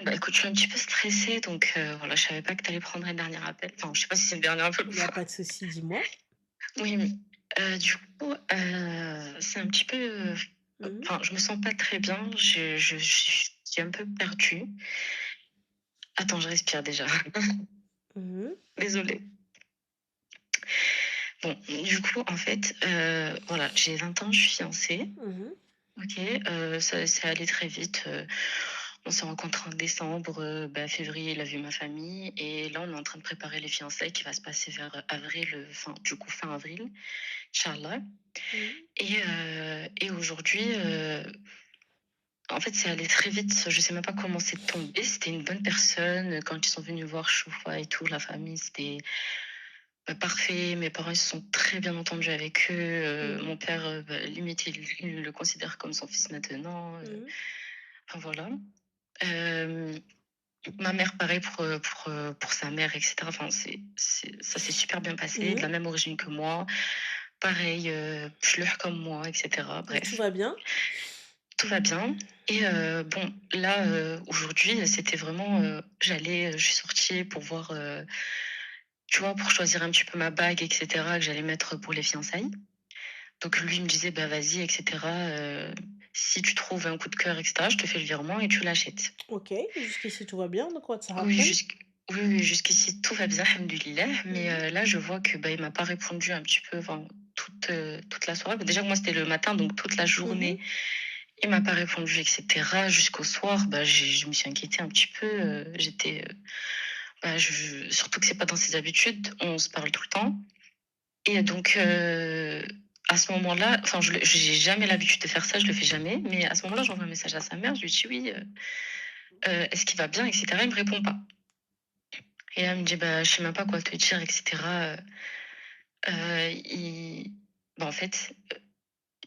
Bah, écoute, je suis un petit peu stressée, donc voilà, je savais pas que tu allais prendre un dernier appel. Enfin, je sais pas si c'est le dernier appel ou Il y a pas. pas de souci, dis-moi. Oui, oui. Du coup, c'est un petit peu, Mmh mh. enfin, je me sens pas très bien. Je suis un peu perdue. Attends, je respire déjà. Mmh Désolée. Bon, du coup, en fait, voilà, j'ai 20 ans, je suis fiancée. Mmh. OK, ça c'est allé très vite, on s'est rencontrés en décembre, bah, février, il a vu ma famille et là, on est en train de préparer les fiançailles qui va se passer vers avril, fin du coup, fin avril, inch'Allah. Mmh. Et aujourd'hui, en fait, c'est allé très vite, je sais même pas comment c'est tombé. C'était une bonne personne, quand ils sont venus voir Choufa et tout, la famille, c'était, bah, parfait. Mes parents, ils se sont très bien entendus avec eux, Mmh. mon père, bah, limite, il le considère comme son fils maintenant, Mmh. enfin voilà. Hem, Ma mère, pareil pour sa mère et cetera. Enfin, ça s'est super bien passé, de Mmh. la même origine que moi. Pareil, fleur comme moi et cetera. Et tout Bref, va bien? tout va bien et bon, là, aujourd'hui, c'était vraiment, je suis sortie pour voir, tu vois, pour choisir un petit peu ma bague et cetera, que j'allais mettre pour les fiançailles. Donc lui, il me disait: «Bah, vas-y et cetera, si tu trouves un coup de cœur et cetera, je te fais le virement et tu l'achètes». OK, jusqu'ici tout va bien, donc what's Oui, happen? oui, jusqu'ici tout va bien, alhamdoulilah, mais Mmh. là, je vois que, bah, il m'a pas répondu un petit peu, enfin, toute la soirée. Bah, déjà, moi, c'était le matin, donc toute la Mmh. journée, il m'a pas répondu et cetera. Jusqu'au soir, bah, je me suis inquiétée un petit peu, j'étais, bah, je surtout que c'est pas dans ses habitudes, on se parle tout le temps et donc à ce moment-là, enfin, j'ai jamais l'habitude de faire ça, je le fais jamais, mais à ce moment-là, j'envoie un message à sa mère, je lui dis: «Oui, est-ce qu'il va bien et cetera?» Il me répond pas. Et elle me dit: «Bah, je sais même pas quoi te dire et cetera, il bah, en fait,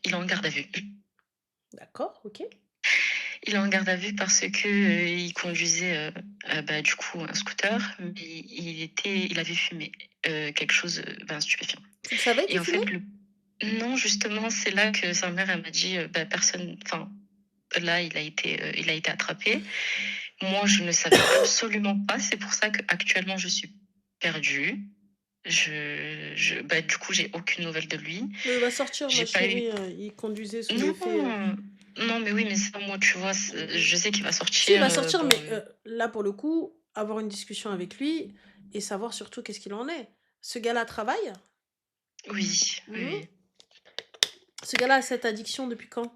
il est en garde à vue». D'accord, OK. Il est en garde à vue parce que, il conduisait, bah, du coup, un scooter, mais il avait fumé, quelque chose, bah, un stupéfiant Tu le savais et qu'il en fumait? fait, le non, justement, c'est là que sa mère, elle m'a dit, «Bah, personne enfin, là, il a été attrapé». Moi, je ne savais absolument pas, c'est pour ça qu'actuellement, je suis perdue. Bah, du coup, j'ai aucune nouvelle de lui. Il va sortir ma J'ai pas eu chérie, il conduisait sous non, l'effet, non, mais oui, mais ça, moi, tu vois, je sais qu'il va Si, il sortir, va sortir, bon, mais là, pour le coup, avoir une discussion avec lui et savoir surtout qu'est-ce qu'il en est. Ce gars-là travaille? oui, oui, Mmh. oui. Ce gars-là a cette addiction depuis quand?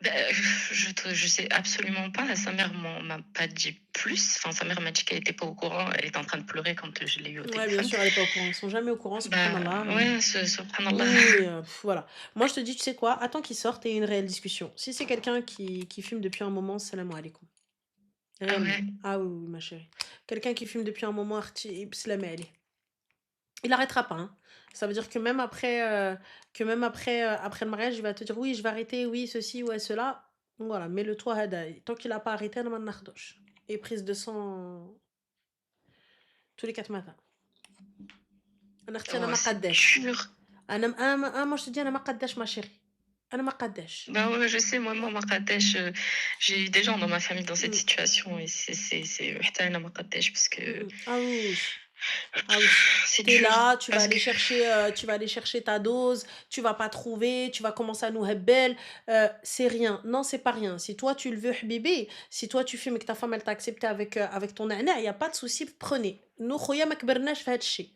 Bah, je sais absolument pas. Sa mère m'a pas dit plus. Enfin, sa mère m'a dit qu'elle était pas au courant. Elle était en train de pleurer quand, je l'ai eu au Ouais, bien téléphone. sûr, elle est pas au courant. Ils sont jamais au courant, Bah, subhanallah, mais ouais, subhanallah. oui, oui, voilà. Moi, je te dis, tu sais quoi? Attends qu'il sorte et ait une réelle discussion. Si c'est quelqu'un qui fume depuis un moment, salam alaikum. Ah Réellement. ouais? Ah oui, oui, ma chérie. Quelqu'un qui fume depuis un moment, arti bslam alaihi. Il arrêtera pas, hein. Ça veut dire que même après, après le mariage, il va te dire: «Oui, je vais arrêter, oui, ceci, ouais, cela». Voilà, mets-le toi hada. Tant qu'il a pas arrêté, أنا ما ناخدوش. Et prise de sang tous les 4 matins. أنا أختي أنا Oh, ما c'est قداش. dur. moi je te dis أنا ما قداش ma chérie. أنا ما قداش. Bah, ouais, je sais, moi, Marrakech, j'ai eu des gens dans ma famille dans cette Mmh. situation et c'est حتى أنا ما قدّاش parce Mmh que mh. Ah oui, oui. Ah oui. c'est Tu es dur là, parce que tu vas aller chercher ta dose, tu vas pas trouver, tu vas commencer à nous hebel, c'est rien. Non, c'est pas rien. Si toi tu le veux habibi, si toi tu fumes et que ta femme elle t'a accepté avec ton na'na', il y a pas de souci, prenez. Nous خويا ما كبرناش في هاد الشي.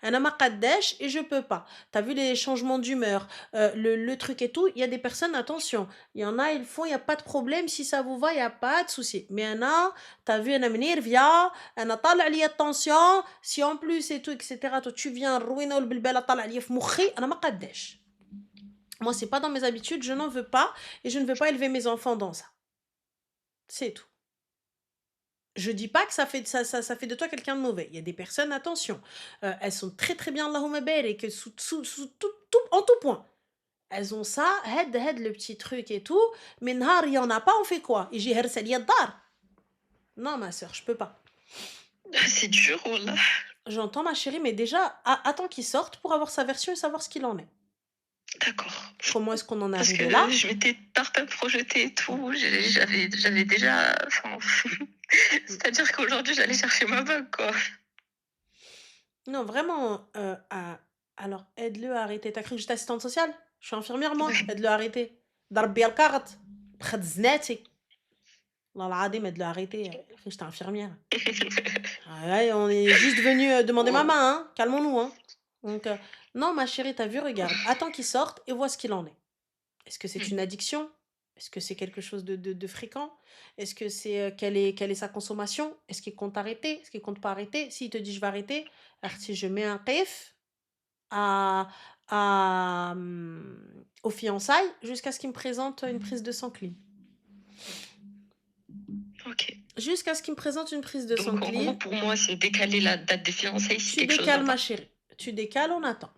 أنا ما قداش et je peux pas. Tu as vu les changements d'humeur, le truc et tout, il y a des personnes attention, il y en a, ils font, il y a pas de problème, si ça vous va, il y a pas de souci. Mais أنا, tu as vu أنا منيرفيا, أنا طالع ليا الtension, si en plus et tout et cetera, toi tu viens روينة والبلبلة طالعة ليا في مخي، أنا ما قداش. Moi, c'est pas dans mes habitudes, je n'en veux pas et je ne veux pas élever mes enfants dans ça. C'est tout. Je dis pas que ça fait de toi quelqu'un de mauvais. Il y a des personnes, attention, elles sont très, très bien, Allahumma barik, et sous tout en tout point. Elles ont ça, le petit truc et tout, mais نهار il y en a pas, on fait quoi? يجي يهرس عليا الدار. Non ma sœur, je peux pas. c'est dur, wallah. J'entends ma chérie, mais déjà, attends qu'il sorte pour avoir sa version et savoir ce qu'il en est. D'accord. Comment est-ce qu'on en est Parce arrivé que là? je m'étais tartin projetée et tout, j'avais déjà enfin, Mm. c'est-à-dire qu'aujourd'hui, j'allais chercher ma bague, quoi. Non, vraiment, alors aide-le à arrêter. T'as cru que j'étais assistante sociale? Je suis infirmière, moi. Ouais. Aide-le à arrêter. ضرب الكارت. خد والله العظيم aide-le à arrêter. J'étais infirmière. Ah ouais, on est juste venu demander ma Wow. main, hein. Calmons-nous, hein. Donc, non, ma chérie, t'as vu, regarde. Attends qu'il sorte et vois ce qu'il en est. Est-ce que c'est une Mmh. addiction? Est-ce que c'est quelque chose de fréquent? Est-ce que c'est quelle est sa consommation? Est-ce qu'il compte arrêter? Est-ce qu'il compte pas arrêter? S'il te dit je vais arrêter, alors si je mets un qif aux fiançailles jusqu'à ce qu'il me présente une prise de sang clean. OK. Jusqu'à ce qu'il me présente une prise de sang Donc en gros, clean, pour moi, c'est décaler la date des fiançailles si tu quelque chose décales va ma pas. chérie. Tu décales, on attend.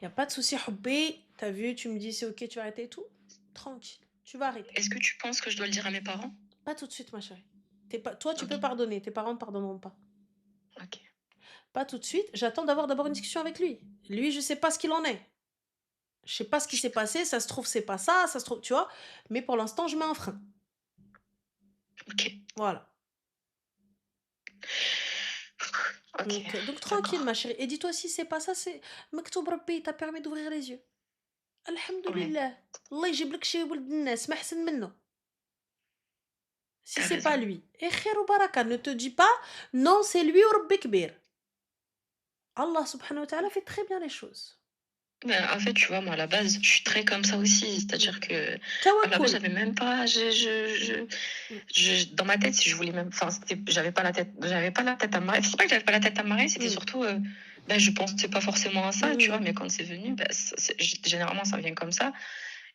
Y a pas de souci, Hubbi. T'as vu, tu me dis c'est ok, tu vas arrêter et tout. Tranquille, tu vas arrêter. Est-ce que tu penses que je dois le dire à mes parents? Pas tout de suite, ma chérie. Toi, tu peux OK, pardonner, tes parents ne pardonneront pas. OK. Pas tout de suite, j'attends d'avoir d'abord une discussion avec lui. Lui, je sais pas ce qu'il en est. Je sais pas ce qui s'est passé, ça se trouve, c'est pas ça, ça se trouve, tu vois. Mais pour l'instant, je mets un frein. OK. Voilà. OK, Donc tranquille, d'accord. ma chérie. Et dis-toi, si c'est pas ça, c'est. Maktoub Rabbi t'a permis d'ouvrir les yeux. Ouais, Alhamdulillah. Allah يجيب لك شي ولد الناس ما أحسن منه. Si tu c'est raison. pas lui. Et khair ou baraka, ne te dis pas non, c'est lui ou Rabbi Kbir. Allah subhanahu wa ta'ala fait très bien les choses. En fait, tu vois, moi, à la base, je suis très comme ça aussi. C'est-à-dire que à la base, Tawakkul. j'avais même pas Mm, dans ma tête, si je voulais même enfin, j'avais pas la tête à me marier. C'est pas que j'avais pas la tête à me marier, c'était mm, surtout, je pensais pas forcément à ça, tu vois? mm, Mais quand c'est venu, généralement, ça vient comme ça.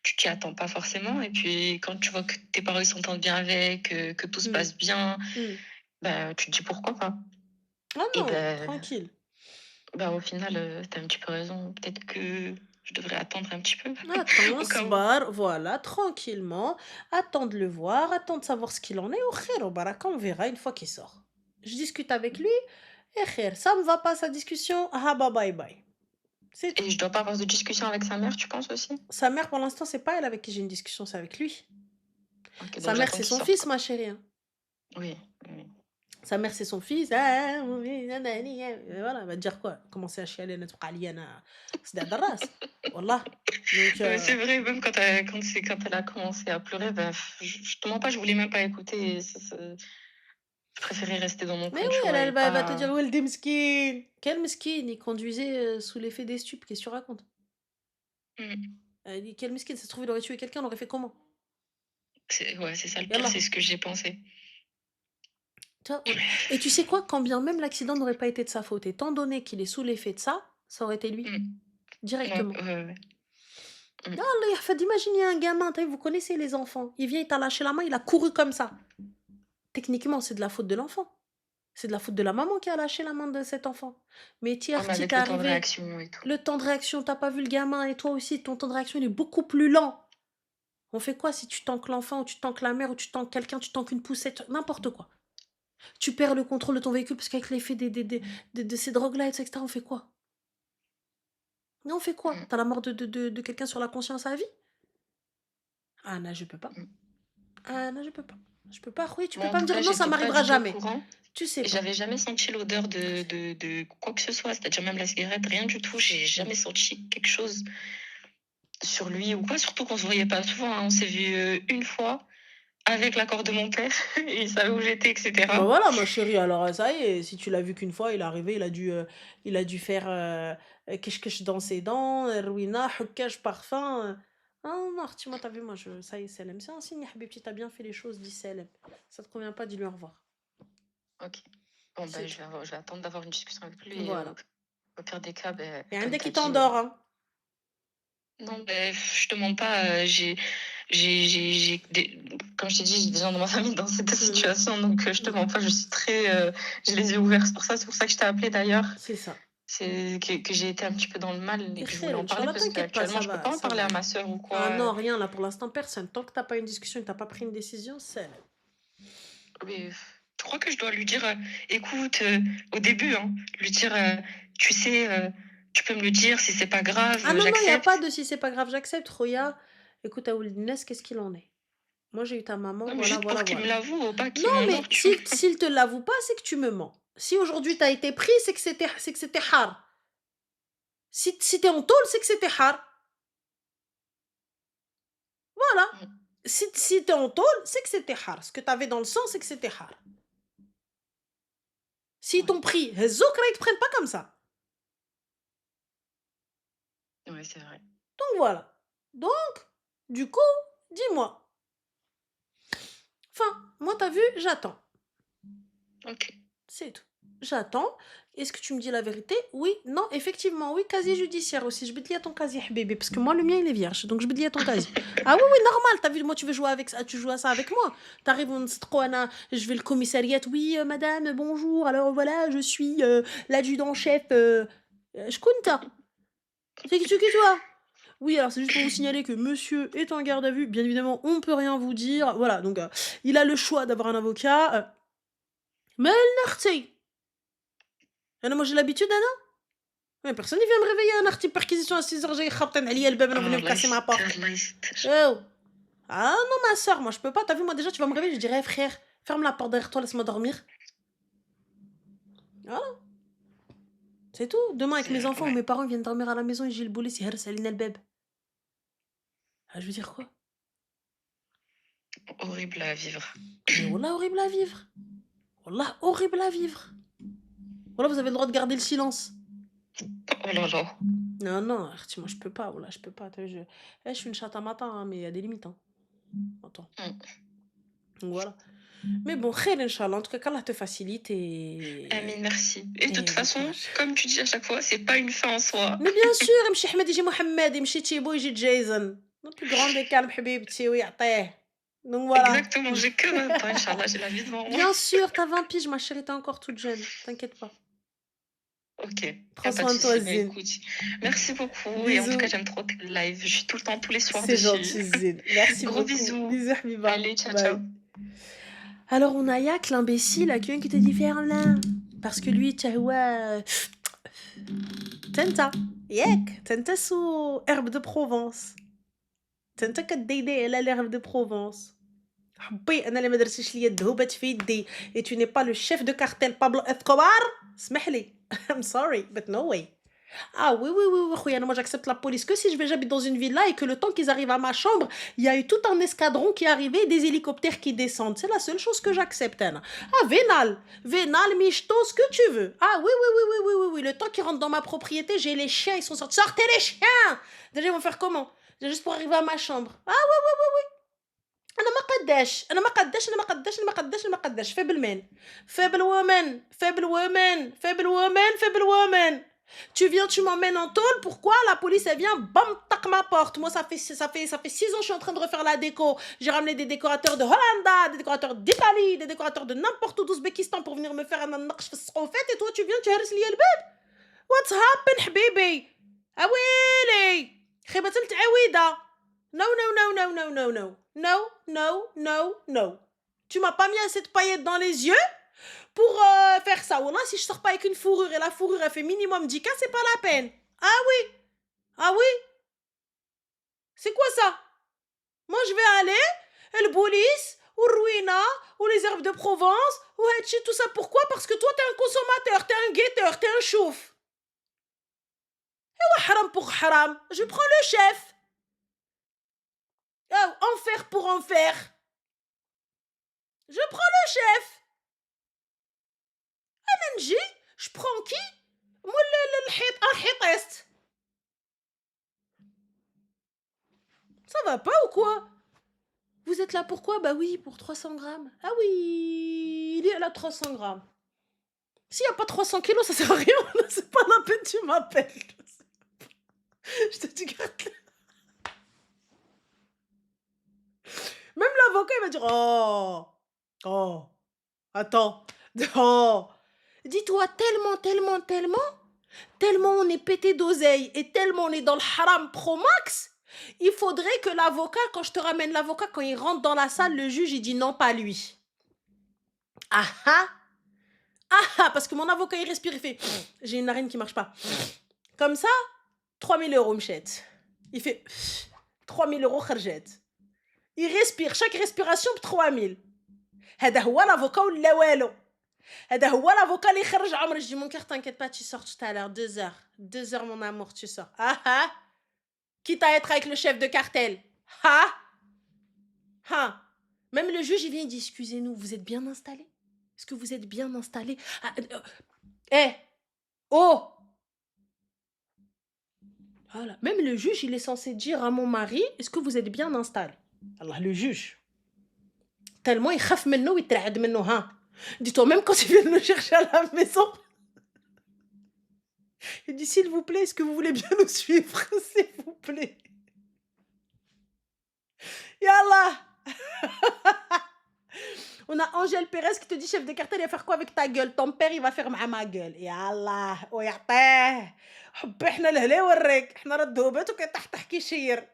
Tu t'y attends pas forcément et puis quand tu vois que tes parents ils s'entendent bien avec, que tout se mm, passe bien, mm. tu te dis: «Pourquoi pas?» Ah et non, tranquille. au final, tu as un petit peu raison. Peut-être que je devrais attendre un petit peu Attends, au cas où. sbar, voilà, tranquillement. Attends de le voir, attends de savoir ce qu'il en est. Au khair, au baraka, on verra une fois qu'il sort. Je discute avec lui. Et khair, ça me va pas sa discussion. Ah bah bye bye. C'est tout. Et je dois pas avoir de discussion avec sa mère, tu penses aussi? Sa mère, pour l'instant, c'est pas elle avec qui j'ai une discussion, c'est avec lui. OK, Sa donc mère, j'attends c'est qu'il son sorte, fils, quoi. ma chérie, hein. Oui, oui. Sa mère, c'est son fils. Ah, oui, nanani, et voilà, elle va te dire quoi? Commencer à chialer, نتبقى عليا أنا صداع الراس. Wallah. Donc, C'est vrai, même quand elle a commencé à pleurer, je te mens pas, je voulais même pas écouter. Je préférais rester dans mon mais coin, tu oui, elle, vois? Et elle va te pas dire, Waldi Mskin. Quel Mskin? Il conduisait sous l'effet des stupes. Qu'est-ce que tu racontes? mmh. Elle dit, quel Mskin? Ça se trouve, il aurait tué quelqu'un, on aurait fait comment? C'est ça le pire, Yallah. c'est ce que j'ai pensé. Tu vois, et tu sais quoi? Quand bien même l'accident n'aurait pas été de sa faute, étant donné qu'il est sous l'effet de ça aurait été lui, Mmh. Ouais, directement. ouais, ouais. Ah, Mmh. Allah yahfad, imagine, il y a un gamin, t'as vu, vous connaissez les enfants. Il vient, il t'a lâché la main, il a couru comme ça. Techniquement, c'est de la faute de l'enfant. C'est de la faute de la maman qui a lâché la main de cet enfant. Mais Ouais, mais Tiarti, avec t'es le temps de arrivé, réaction et tout. le temps de réaction, t'as pas vu le gamin, et toi aussi, ton temps de réaction, il est beaucoup plus lent. On fait quoi si tu tanques l'enfant, ou tu tanques la mère, ou tu tanques quelqu'un, tu tanques une poussette, n'importe quoi. Tu perds le contrôle de ton véhicule parce qu'avec l'effet de ces drogues-là, etc., on fait quoi? Non, on fait quoi? Mmh, T'as la mort de quelqu'un sur la conscience à vie? Ah non, je peux pas. mmh. Ah non, je peux pas. Je peux pas. Oui, tu peux Moi, en pas me tout dire cas, non, ça j'étais pas m'arrivera du tout au jamais. courant Tu sais et pas. j'avais jamais senti l'odeur de quoi que ce soit, c'est-à-dire même la cigarette, rien du tout. J'ai Mm. jamais senti quelque chose sur lui ou quoi, surtout qu'on se voyait pas souvent, hein. On s'est vu, une fois avec l'accord de mon père et il savait où j'étais et Bah cetera. voilà, ma chérie, alors ça y est, si tu l'as vu qu'une fois, il est arrivé, il a dû faire cache dans ses dents, ruina, hokkage, parfum. Ah non, Artima, t'as vu, moi, ça y est, Salem. C'est un signe, Habibti, t'as bien fait les choses, dis Salem. Ça te convient pas, dis-lui au revoir. OK. Bon, C'est tout. je vais attendre d'avoir une discussion avec lui et Voilà. au pire des cas, Et un comme dès tu as qui dit, t'endort, hein. non, je te mens pas, j'ai des comme je t'ai dit, j'ai des gens dans ma famille dans cette Mhm, situation, donc je te mhm. mens pas, je suis très, j'ai les yeux ouverts. C'est pour ça que je t'ai appelé d'ailleurs. C'est ça. C'est que j'ai été un petit peu dans le mal et Et que je khair, voulais en parler Inch'Allah, parce t'inquiète pas, qu'actuellement, ça je peux va, pas en ça parler va. à ma sœur ou Ah quoi, non, rien, là, pour l'instant, personne. Tant que t'as pas une discussion et que t'as pas pris une décision, c'est... mais je crois que je dois lui dire, «Écoute», au début, hein, lui dire, «Tu sais, Tu peux me le dire si c'est pas grave, Ah non, non, il n'y a pas j'accepte. de si c'est pas grave, j'accepte. Roya, écoute, Aoulinès, qu'est-ce qu'il en est? Moi, j'ai eu ta maman, Non, mais voilà, juste pour voilà, qu'il me voilà. l'avoue, pas Non, qu'il m'honore, mais tu vois. s'il te l'avoue pas, c'est que tu me mens. Si aujourd'hui t'as été pris, c'est que c'était hard. Si t'es en tôle, c'est que c'était hard. Voilà. Mmh, Si t'es en tôle, c'est que c'était hard. Ce que t'avais dans le sang, c'est que c'était hard. S'ils ouais, t'ont pris, Zouk, là, ils te prennent pas comme ça. ouais, c'est vrai. Donc voilà. Donc, du coup, dis-moi. Enfin, moi, t'as vu, j'attends. OK. C'est tout. J'attends. Est-ce que tu me dis la vérité? Oui, non, effectivement, oui, casier judiciaire aussi. Je vais te lire ton casier, bébé, parce que moi, le mien, il est vierge. Donc, je vais te lire ton casier. Ah oui, oui, normal. T'as vu, moi, tu veux jouer avec ça, tu joues à ça avec moi. T'arrives, on se trouve, Anna, je vais le commissariat. Oui, madame, bonjour. Alors, voilà, je suis l'adjudant-chef. Je compte. C'est qui toi? Oui, alors c'est juste pour vous signaler que monsieur est en garde à vue. Bien évidemment, on ne peut rien vous dire. Voilà, donc il a le choix d'avoir un avocat. Mais moi j'ai l'habitude, Anna. Mais personne ne vient me réveiller un article perquisition à 6h, j'ai khabtan alia le bab, venu me الله casser ma يستر، porte. الله يستر. Oh. Ah non, ma soeur, moi je peux pas. T'as vu, moi déjà, tu vas me réveiller, je dirais, frère, ferme la porte derrière toi, laisse-moi dormir. Voilà, c'est tout. Demain, avec mes C'est enfants ou ouais, mes parents viennent dormir à la maison et j'ai le boulet, c'est Salina le beb. Ah, je veux dire quoi? horrible à vivre. Mais wallah, horrible à vivre. Wallah, horrible à vivre. Voilà, vous avez le droit de garder le silence. Oh là là. Non, non, Arti, moi je peux pas, voilà, je peux pas. Je suis une chatte à matin, hein, mais il y a des limites. Hein. Attends. Mmh. Donc voilà. Mais bon, khair, Inch'Allah. En tout cas, qu'Allah te facilite Amine, merci. Et de toute et bon façon, courage. comme tu dis à chaque fois, c'est pas une fin en soi. Mais bien sûr, يمشي Ahmed يجي محمد, يمشي تيبو يجي Jason. Le plus grand des calmes, حبيبتي, ويعطيه. Donc voilà. Exactement, j'ai que 20 ans, Inch'Allah, j'ai la vie devant moi. Bien sûr, t'as 20 piges, ma chérie, t'es encore toute jeune. T'inquiète pas. OK, y Prends a pas de soin de toi, souci. Mais Zine. écoute, merci beaucoup et en tout cas, Bisous. j'aime trop tes lives. Je suis tout le temps, tous les soirs C'est dessus. gentil, Zine. Merci Gros beaucoup. bisous. Bisous, Habiba. Allez, ciao, ciao. Bye. Alors, on a Yak, l'imbécile, à quelqu'un qui te dit ferme-la. Parce que lui, tu vois. Tenta. Yak. Tenta sous herbe de Provence. Tenta كديدي elle a l'herbe de Provence. حبي انا اللي ما درتيش ليا الذهوبات في يدي. Et tu n'es pas le chef de cartel Pablo Escobar. اسمح لي. I'm sorry, but no way. Ah oui, oui, oui, oui, خويا, moi j'accepte la police que si j'habite dans une villa et que le temps qu'ils arrivent à ma chambre, il y a eu tout un escadron qui est arrivé et des hélicoptères qui descendent. C'est la seule chose que j'accepte, Anna. Ah, Vénal, Michto, ce que tu veux. Ah oui, oui, oui, oui, oui, oui, oui. Le temps qu'ils rentrent dans ma propriété, j'ai les chiens, ils sont sortis. Sortez les chiens! Déjà, ils vont faire comment? Juste pour arriver à ma chambre. Ah oui, oui, oui, oui. أنا ما قداش faible man. Faible woman, faible woman, faible woman, faible woman. Tu viens, tu m'emmènes en tôle, pourquoi? La police, elle vient, bam, tac ma porte. Moi, ça fait 6 ans que je suis en train de refaire la déco. J'ai ramené des décorateurs de Hollanda, des décorateurs d'Italie, des décorateurs de n'importe où d'Ouzbékistan pour venir me faire un naqsh في السقوفات. Et toi, tu viens, tu هرس لي الباب. What's happened, حبيبي? أويلي خيبة التعويدة. No, no, no, no, no, no, no. No, no, no, no. Tu m'as pas mis assez de paillettes dans les yeux pour faire ça. Ou là, si je sors pas avec une fourrure et la fourrure elle fait minimum 10K, c'est pas la peine. Ah oui, ah oui. C'est quoi ça? Moi, je vais aller, et le police, ou le ruina, ou les herbes de Provence, ou Hatchi, tout ça. Pourquoi? Parce que toi, t'es un consommateur, t'es un guetteur, t'es un chouf. Et ouais, haram pour haram. Je prends le chef. Oh, enfer pour enfer. Je prends le chef. Anji, je prends qui? Moi, le hitest. Ça va pas ou quoi? Vous êtes là pourquoi? Bah oui, pour 300 grammes. Ah oui, il est là 300 grammes. S'il n'y a pas 300 kilos, ça sert à rien. C'est pas la peine, tu m'appelles. Je te dis que... Même l'avocat, il va dire, oh, oh, attends, oh. Dis-toi, tellement on est pété d'oseille et tellement on est dans le haram pro max, il faudrait que l'avocat, quand je te ramène l'avocat, quand il rentre dans la salle, le juge, il dit non, pas lui. Ah ah, ah ah, parce que mon avocat, il respire, il fait, j'ai une narine qui marche pas. Comme ça, 3000 euros مشات. Il fait 3000 euros خرجت. Il respire, chaque respiration 3000. هذا هو l'avocat ولا والو. هذا هو l'avocat اللي يخرج عمرك. Je dis mon cœur, t'inquiète pas, tu sors tout à l'heure, 2 heures. 2 heures mon amour, tu sors. Ah ah. Quitte à être avec le chef de cartel. Ah ah. Même le juge, il vient, il dit, excusez-nous, vous êtes bien installé? Est-ce que vous êtes bien installé? Ah, oh. Voilà. Même le juge, il est censé dire à mon mari, est-ce que vous êtes bien installé? Allah, le juge. Tellement il khaf منه ويترعد منه, hein. Dis-toi, même quand il vient le chercher à la maison, il dit, s'il vous plaît, est-ce que vous voulez bien nous suivre? S'il vous plaît. Yallah. On a Angèle Pérez qui te dit, chef de cartel, il va faire quoi avec ta gueule? Ton père, il va faire ma gueule. Yallah. ويعطيه. حبي احنا الهلا والريك. احنا ردوبات وكيطحطح كيشير.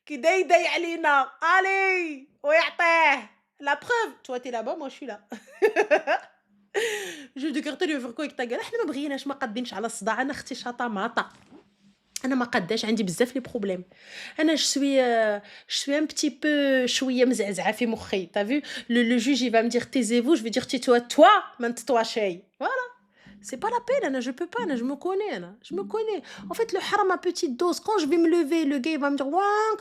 كي داي علينا. Allez. ويعطيه. La preuve. Toi, t'es là-bas, moi, je suis là. Chef de cartel, il va faire quoi avec ta gueule? احنا ما بغيناش ما قادينش على الصداع. انا اختي شطاماطه. انا ما قاداش عندي بزاف لي بروبليم. انا je suis un petit peu شويه مزعزعه في مخي. T'as vu? Le juge il va me dire taisez-vous, je vais dire tais-toi toi, ما نتطوى شيء. Voilà. C'est pas la peine, Anna, je peux pas, Anna, je me connais, Anna, je me connais. En fait, le haram à petite dose, quand je vais me lever, le gars il va me dire ouah,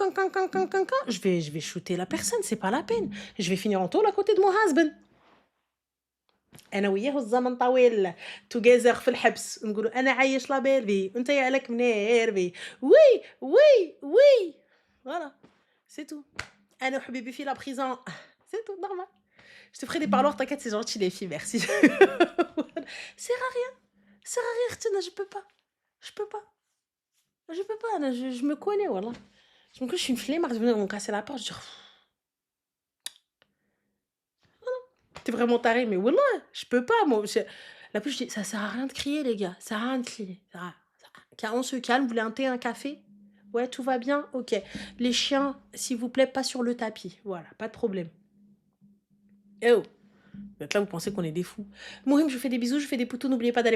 je vais shooter la personne, c'est pas la peine. Je vais finir en taule à côté de mon husband. انا وياه الزمن طويل توجذر في الحبس نقولوا انا عايش لا بيلفي وانت عليك منيرفي وي وي وي voilà c'est tout انا وحبيبي في la prison c'est tout normal je te ferai des parloirs t'inquiète c'est gentil les filles merci sert à rien Tina, je peux pas Anna, je me connais voilà je me connais, je suis une flemmarde, je vais me casser la porte je dis t'es vraiment taré, mais wallah, je peux pas, moi. La plus, je dis, ça sert à rien de crier, les gars. Ça sert à rien de crier. On se calme, vous voulez un thé, un café? Ouais, tout va bien? Ok. Les chiens, s'il vous plaît, pas sur le tapis. Voilà, pas de problème. Eh oh. Vous êtes là, vous pensez qu'on est des fous. Mohim, je vous fais des bisous, je vous fais des poutous, n'oubliez pas d'aller